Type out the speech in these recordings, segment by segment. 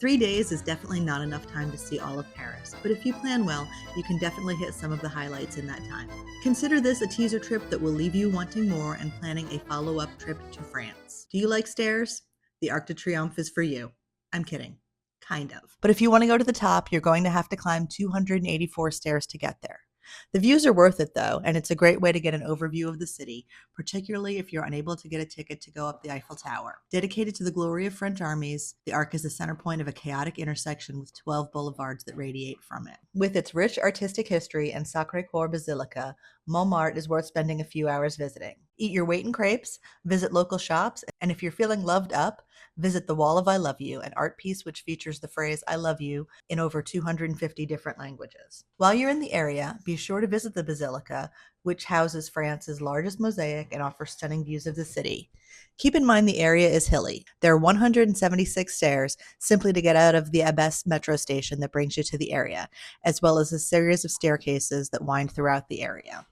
3 days is definitely not enough time to see all of Paris, but if you plan well, you can definitely hit some of the highlights in that time. Consider this a teaser trip that will leave you wanting more and planning a follow-up trip to France. Do you like stairs? The Arc de Triomphe is for you. I'm kidding. Kind of. But if you want to go to the top, you're going to have to climb 284 stairs to get there. The views are worth it though, and it's a great way to get an overview of the city, particularly if you're unable to get a ticket to go up the Eiffel Tower. Dedicated to the glory of French armies, the Arc is the center point of a chaotic intersection with 12 boulevards that radiate from it. With its rich artistic history and Sacré-Cœur Basilica, Montmartre is worth spending a few hours visiting. Eat your weight in crepes, visit local shops, and if you're feeling loved up, visit the Wall of I Love You, an art piece which features the phrase I love you in over 250 different languages. While you're in the area, be sure to visit the Basilica, which houses France's largest mosaic and offers stunning views of the city. Keep in mind the area is hilly. There are 176 stairs simply to get out of the Abbesse metro station that brings you to the area, as well as a series of staircases that wind throughout the area.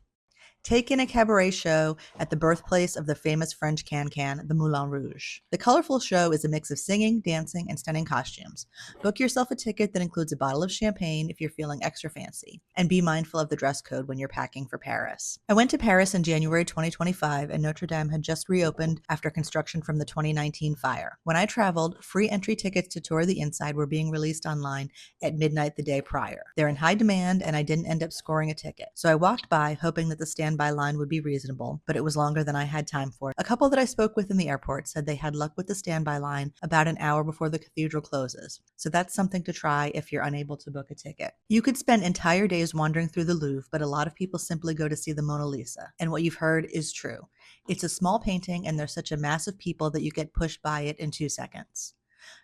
Take in a cabaret show at the birthplace of the famous French can-can, the Moulin Rouge. The colorful show is a mix of singing, dancing, and stunning costumes. Book yourself a ticket that includes a bottle of champagne if you're feeling extra fancy, and be mindful of the dress code when you're packing for Paris. I went to Paris in January 2025, and Notre Dame had just reopened after construction from the 2019 fire. When I traveled, free entry tickets to tour the inside were being released online at midnight the day prior. They're in high demand, and I didn't end up scoring a ticket, so I walked by hoping that the standby line would be reasonable, but it was longer than I had time for. A couple that I spoke with in the airport said they had luck with the standby line about an hour before the cathedral closes, so that's something to try if you're unable to book a ticket. You could spend entire days wandering through the Louvre, but a lot of people simply go to see the Mona Lisa, and what you've heard is true. It's a small painting, and there's such a mass of people that you get pushed by it in 2 seconds.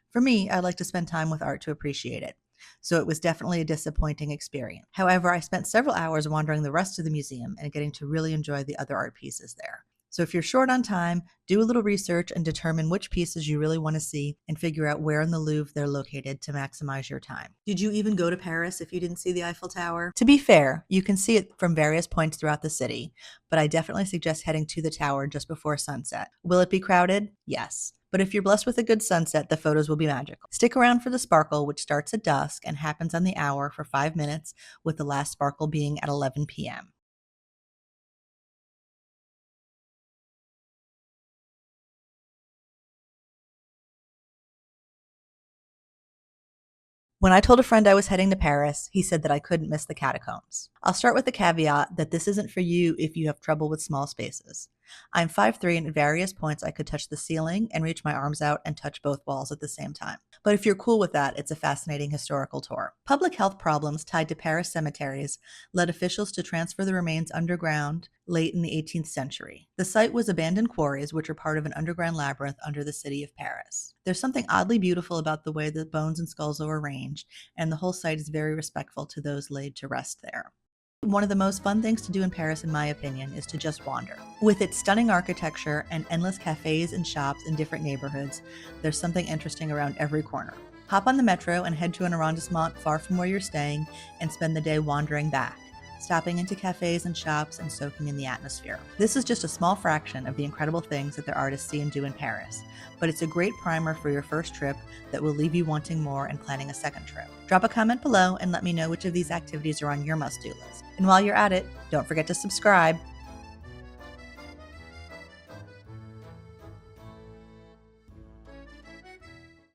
For me, I like to spend time with art to appreciate it, so it was definitely a disappointing experience. However, I spent several hours wandering the rest of the museum and getting to really enjoy the other art pieces there. So if you're short on time, do a little research and determine which pieces you really want to see and figure out where in the Louvre they're located to maximize your time. Did you even go to Paris if you didn't see the Eiffel Tower? To be fair, you can see it from various points throughout the city, but I definitely suggest heading to the tower just before sunset. Will it be crowded? Yes. But if you're blessed with a good sunset, the photos will be magical. Stick around for the sparkle, which starts at dusk and happens on the hour for 5 minutes, with the last sparkle being at 11 p.m. When I told a friend I was heading to Paris, he said that I couldn't miss the catacombs. I'll start with the caveat that this isn't for you if you have trouble with small spaces. I'm 5'3", and at various points I could touch the ceiling and reach my arms out and touch both walls at the same time. But if you're cool with that, it's a fascinating historical tour. Public health problems tied to Paris cemeteries led officials to transfer the remains underground late in the 18th century. The site was abandoned quarries, which are part of an underground labyrinth under the city of Paris. There's something oddly beautiful about the way the bones and skulls are arranged, and the whole site is very respectful to those laid to rest there. One of the most fun things to do in Paris, in my opinion, is to just wander. With its stunning architecture and endless cafes and shops in different neighborhoods, there's something interesting around every corner. Hop on the metro and head to an arrondissement far from where you're staying and spend the day wandering back, stopping into cafes and shops and soaking in the atmosphere. This is just a small fraction of the incredible things that there are to see and do in Paris, but it's a great primer for your first trip that will leave you wanting more and planning a second trip. Drop a comment below and let me know which of these activities are on your must-do list. And while you're at it, don't forget to subscribe.